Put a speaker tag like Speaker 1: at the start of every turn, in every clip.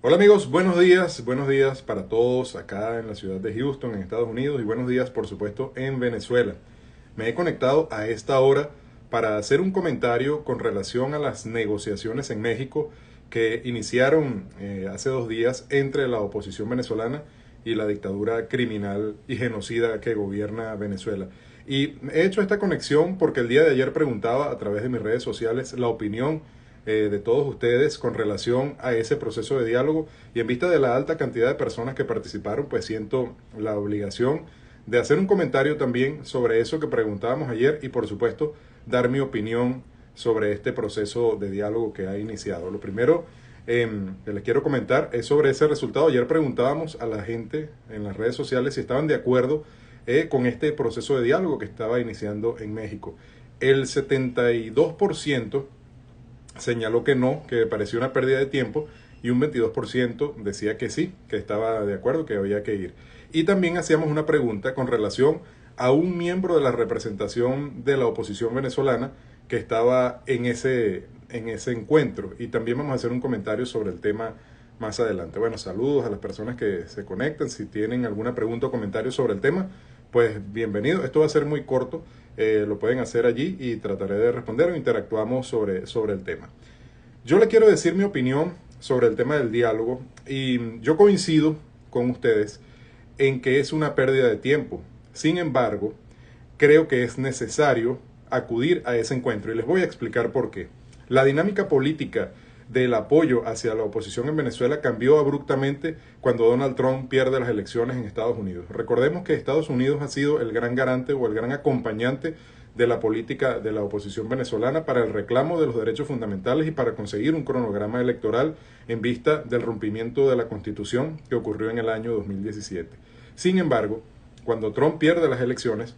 Speaker 1: Hola amigos, buenos días para todos acá en la ciudad de Houston, en Estados Unidos, y buenos días por supuesto en Venezuela. Me he conectado a esta hora para hacer un comentario con relación a las negociaciones en México que iniciaron hace 2 días entre la oposición venezolana y la dictadura criminal y genocida que gobierna Venezuela. Y he hecho esta conexión porque el día de ayer preguntaba a través de mis redes sociales la opinión de todos ustedes con relación a ese proceso de diálogo, y en vista de la alta cantidad de personas que participaron, pues siento la obligación de hacer un comentario también sobre eso que preguntábamos ayer y por supuesto dar mi opinión sobre este proceso de diálogo que ha iniciado. Lo primero que les quiero comentar es sobre ese resultado. Ayer preguntábamos a la gente en las redes sociales si estaban de acuerdo con este proceso de diálogo que estaba iniciando en México. El 72% señaló que no, que parecía una pérdida de tiempo, y un 22% decía que sí, que estaba de acuerdo, que había que ir. Y también hacíamos una pregunta con relación a un miembro de la representación de la oposición venezolana que estaba en ese encuentro. Y también vamos a hacer un comentario sobre el tema más adelante. Bueno, saludos a las personas que se conectan. Si tienen alguna pregunta o comentario sobre el tema, pues bienvenido. Esto va a ser muy corto, lo pueden hacer allí y trataré de responder o interactuamos sobre el tema. Yo le quiero decir mi opinión sobre el tema del diálogo, y yo coincido con ustedes en que es una pérdida de tiempo. Sin embargo, creo que es necesario acudir a ese encuentro y les voy a explicar por qué. La dinámica política del apoyo hacia la oposición en Venezuela cambió abruptamente cuando Donald Trump pierde las elecciones en Estados Unidos. Recordemos que Estados Unidos ha sido el gran garante o el gran acompañante de la política de la oposición venezolana para el reclamo de los derechos fundamentales y para conseguir un cronograma electoral en vista del rompimiento de la Constitución que ocurrió en el año 2017. Sin embargo, cuando Trump pierde las elecciones,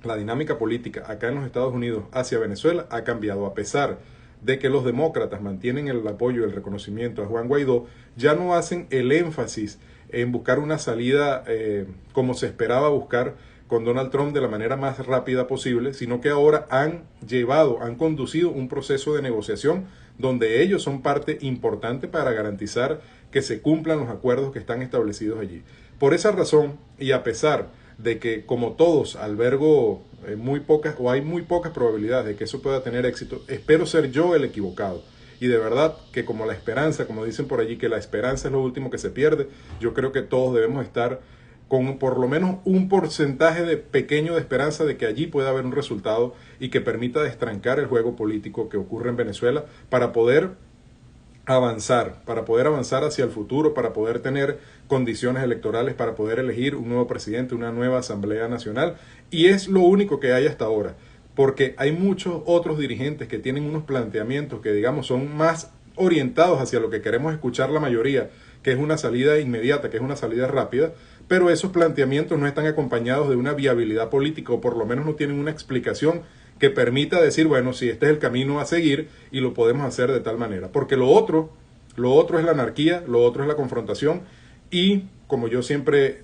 Speaker 1: la dinámica política acá en los Estados Unidos hacia Venezuela ha cambiado. A pesar de que los demócratas mantienen el apoyo y el reconocimiento a Juan Guaidó, ya no hacen el énfasis en buscar una salida como se esperaba buscar con Donald Trump de la manera más rápida posible, sino que ahora han conducido un proceso de negociación donde ellos son parte importante para garantizar que se cumplan los acuerdos que están establecidos allí. Por esa razón, y a pesar de que como todos albergo hay muy pocas probabilidades de que eso pueda tener éxito, espero ser yo el equivocado. Y de verdad que como la esperanza, como dicen por allí, que la esperanza es lo último que se pierde, yo creo que todos debemos estar con por lo menos un porcentaje de pequeño de esperanza de que allí pueda haber un resultado y que permita destrancar el juego político que ocurre en Venezuela para poder avanzar hacia el futuro, para poder tener condiciones electorales, para poder elegir un nuevo presidente, una nueva Asamblea Nacional. Y es lo único que hay hasta ahora, porque hay muchos otros dirigentes que tienen unos planteamientos que, digamos, son más orientados hacia lo que queremos escuchar la mayoría, que es una salida inmediata, que es una salida rápida, pero esos planteamientos no están acompañados de una viabilidad política, o por lo menos no tienen una explicación que permita decir, bueno, si este es el camino a seguir y lo podemos hacer de tal manera. Porque lo otro es la anarquía, lo otro es la confrontación, y como yo siempre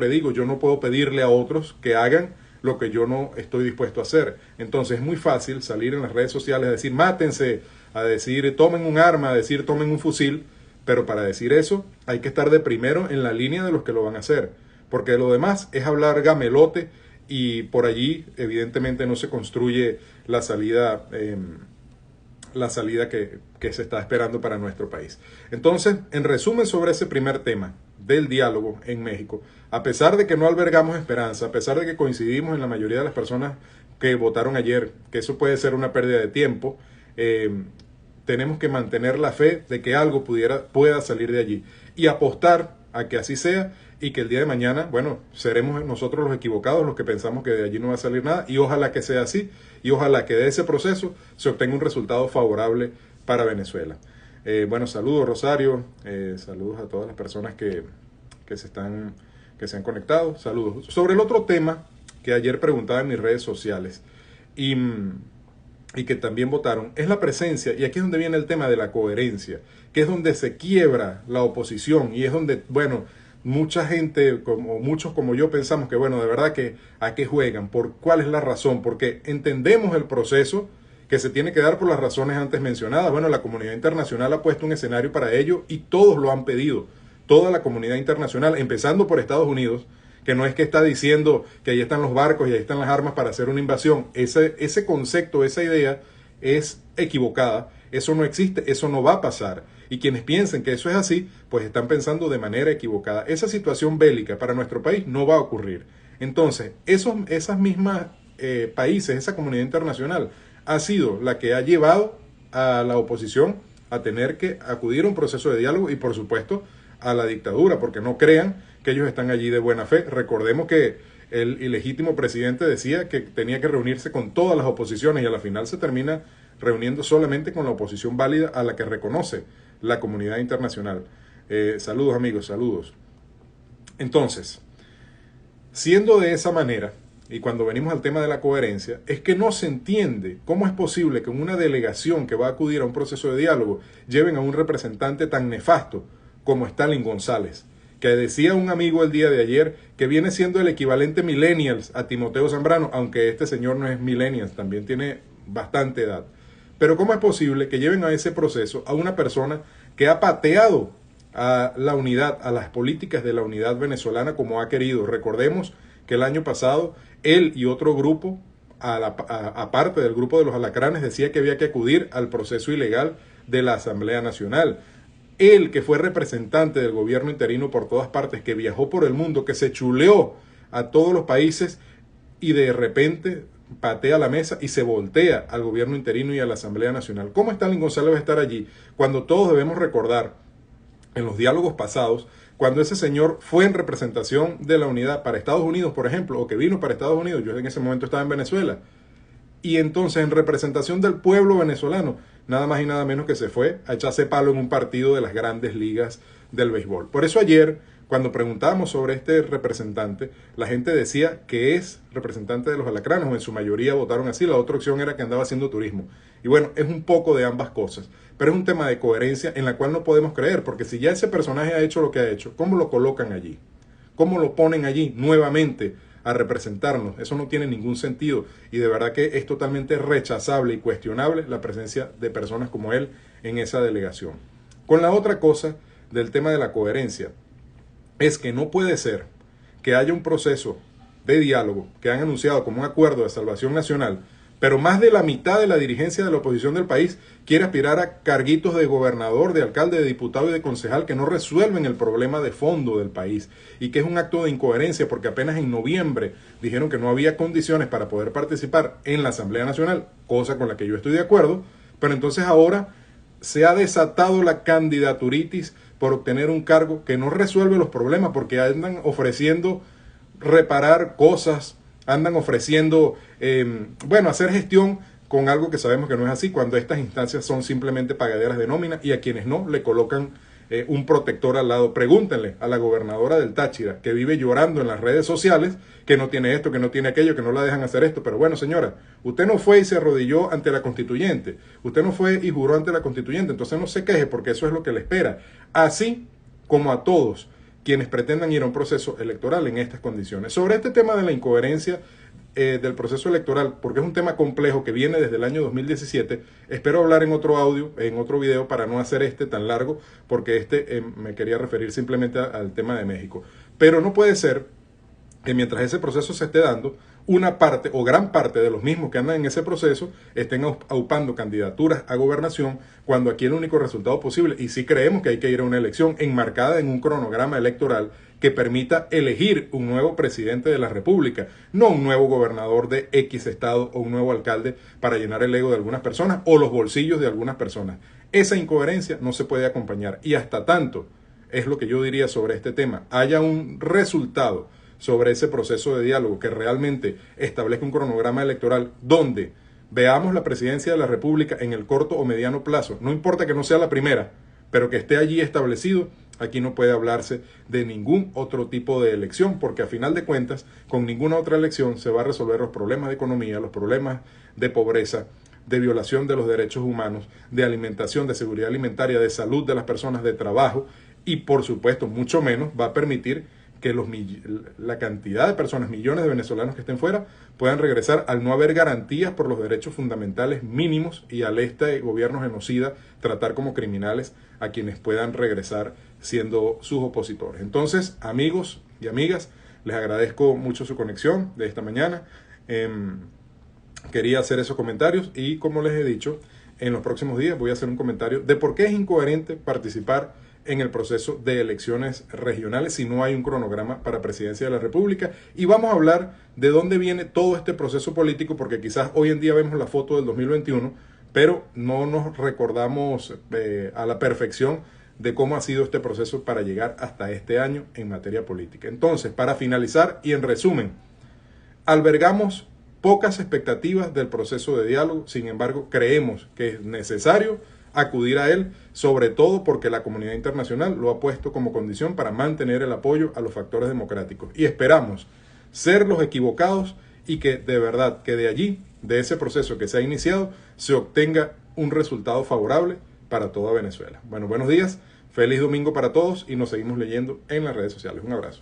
Speaker 1: digo, yo no puedo pedirle a otros que hagan lo que yo no estoy dispuesto a hacer. Entonces es muy fácil salir en las redes sociales a decir mátense, a decir tomen un arma, a decir tomen un fusil, pero para decir eso hay que estar de primero en la línea de los que lo van a hacer, porque lo demás es hablar gamelote, y por allí evidentemente no se construye la salida que se está esperando para nuestro país. Entonces, en resumen sobre ese primer tema del diálogo en México, a pesar de que no albergamos esperanza, a pesar de que coincidimos en la mayoría de las personas que votaron ayer, que eso puede ser una pérdida de tiempo, tenemos que mantener la fe de que algo pueda salir de allí y apostar a que así sea, y que el día de mañana, bueno, seremos nosotros los equivocados, los que pensamos que de allí no va a salir nada, y ojalá que sea así, y ojalá que de ese proceso se obtenga un resultado favorable para Venezuela. Bueno, saludos Rosario, saludos a todas las personas que se han conectado, saludos. Sobre el otro tema que ayer preguntaba en mis redes sociales, y, y que también votaron, es la presencia, y aquí es donde viene el tema de la coherencia, que es donde se quiebra la oposición, y es donde, bueno, mucha gente, como muchos como yo, pensamos que, bueno, de verdad que a qué juegan, por cuál es la razón, porque entendemos el proceso que se tiene que dar por las razones antes mencionadas. Bueno, la comunidad internacional ha puesto un escenario para ello y todos lo han pedido. Toda la comunidad internacional, empezando por Estados Unidos, que no es que está diciendo que ahí están los barcos y ahí están las armas para hacer una invasión. Ese concepto, esa idea es equivocada. Eso no existe, eso no va a pasar. Y quienes piensen que eso es así, pues están pensando de manera equivocada. Esa situación bélica para nuestro país no va a ocurrir. Entonces, esas mismas países, esa comunidad internacional, ha sido la que ha llevado a la oposición a tener que acudir a un proceso de diálogo y, por supuesto, a la dictadura, porque no crean que ellos están allí de buena fe. Recordemos que el ilegítimo presidente decía que tenía que reunirse con todas las oposiciones y a la final se termina reuniendo solamente con la oposición válida a la que reconoce la comunidad internacional. Saludos amigos, saludos. Entonces, siendo de esa manera, y cuando venimos al tema de la coherencia, es que no se entiende cómo es posible que en una delegación que va a acudir a un proceso de diálogo lleven a un representante tan nefasto como Stalin González, que decía un amigo el día de ayer que viene siendo el equivalente millennials a Timoteo Zambrano, aunque este señor no es millennials, también tiene bastante edad. Pero ¿cómo es posible que lleven a ese proceso a una persona que ha pateado a la unidad, a las políticas de la unidad venezolana como ha querido? Recordemos que el año pasado él y otro grupo, aparte del grupo de los alacranes, decía que había que acudir al proceso ilegal de la Asamblea Nacional. Él, que fue representante del gobierno interino por todas partes, que viajó por el mundo, que se chuleó a todos los países y de repente patea la mesa y se voltea al gobierno interino y a la Asamblea Nacional. ¿Cómo Stalin González va a estar allí cuando todos debemos recordar en los diálogos pasados, cuando ese señor fue en representación de la unidad para Estados Unidos, por ejemplo, o que vino para Estados Unidos? Yo en ese momento estaba en Venezuela. Y entonces, en representación del pueblo venezolano, nada más y nada menos que se fue a echarse palo en un partido de las grandes ligas del béisbol. Por eso ayer, cuando preguntábamos sobre este representante, la gente decía que es representante de los alacranes, o en su mayoría votaron así. La otra opción era que andaba haciendo turismo. Y bueno, es un poco de ambas cosas. Pero es un tema de coherencia en la cual no podemos creer, porque si ya ese personaje ha hecho lo que ha hecho, ¿cómo lo colocan allí? ¿Cómo lo ponen allí nuevamente a representarnos? Eso no tiene ningún sentido y de verdad que es totalmente rechazable y cuestionable la presencia de personas como él en esa delegación. Con la otra cosa del tema de la coherencia, es que no puede ser que haya un proceso de diálogo que han anunciado como un acuerdo de salvación nacional, pero más de la mitad de la dirigencia de la oposición del país quiere aspirar a carguitos de gobernador, de alcalde, de diputado y de concejal que no resuelven el problema de fondo del país y que es un acto de incoherencia porque apenas en noviembre dijeron que no había condiciones para poder participar en la Asamblea Nacional, cosa con la que yo estoy de acuerdo, pero entonces ahora se ha desatado la candidaturitis por obtener un cargo que no resuelve los problemas porque andan ofreciendo reparar cosas, andan ofreciendo, hacer gestión con algo que sabemos que no es así, cuando estas instancias son simplemente pagaderas de nómina y a quienes no le colocan un protector al lado. Pregúntenle a la gobernadora del Táchira, que vive llorando en las redes sociales, que no tiene esto, que no tiene aquello, que no la dejan hacer esto. Pero bueno, señora, usted no fue y se arrodilló ante la constituyente, usted no fue y juró ante la constituyente, entonces no se queje porque eso es lo que le espera. Así como a todos quienes pretendan ir a un proceso electoral en estas condiciones. Sobre este tema de la incoherencia del proceso electoral, porque es un tema complejo que viene desde el año 2017, espero hablar en otro audio, en otro video, para no hacer este tan largo, porque me quería referir simplemente al tema de México. Pero no puede ser que mientras ese proceso se esté dando, una parte o gran parte de los mismos que andan en ese proceso estén aupando candidaturas a gobernación cuando aquí el único resultado posible, y sí creemos que hay que ir a una elección enmarcada en un cronograma electoral que permita elegir un nuevo presidente de la República, no un nuevo gobernador de X estado o un nuevo alcalde para llenar el ego de algunas personas o los bolsillos de algunas personas. Esa incoherencia no se puede acompañar y hasta tanto, es lo que yo diría sobre este tema, haya un resultado sobre ese proceso de diálogo que realmente establezca un cronograma electoral donde veamos la presidencia de la República en el corto o mediano plazo, no importa que no sea la primera, pero que esté allí establecido. Aquí no puede hablarse de ningún otro tipo de elección, porque a final de cuentas, con ninguna otra elección se va a resolver los problemas de economía, los problemas de pobreza, de violación de los derechos humanos, de alimentación, de seguridad alimentaria, de salud de las personas, de trabajo, y por supuesto, mucho menos va a permitir que la cantidad de personas, millones de venezolanos que estén fuera, puedan regresar al no haber garantías por los derechos fundamentales mínimos y al este gobierno genocida tratar como criminales a quienes puedan regresar siendo sus opositores. Entonces, amigos y amigas, les agradezco mucho su conexión de esta mañana. Quería hacer esos comentarios y, como les he dicho, en los próximos días voy a hacer un comentario de por qué es incoherente participar en el proceso de elecciones regionales si no hay un cronograma para presidencia de la República, y vamos a hablar de dónde viene todo este proceso político, porque quizás hoy en día vemos la foto del 2021, pero no nos recordamos a la perfección de cómo ha sido este proceso para llegar hasta este año en materia política. Entonces, para finalizar y en resumen, albergamos pocas expectativas del proceso de diálogo, sin embargo, creemos que es necesario acudir a él, sobre todo porque la comunidad internacional lo ha puesto como condición para mantener el apoyo a los factores democráticos. Y esperamos ser los equivocados y que de verdad, que de allí, de ese proceso que se ha iniciado, se obtenga un resultado favorable para toda Venezuela. Bueno, buenos días, feliz domingo para todos y nos seguimos leyendo en las redes sociales. Un abrazo.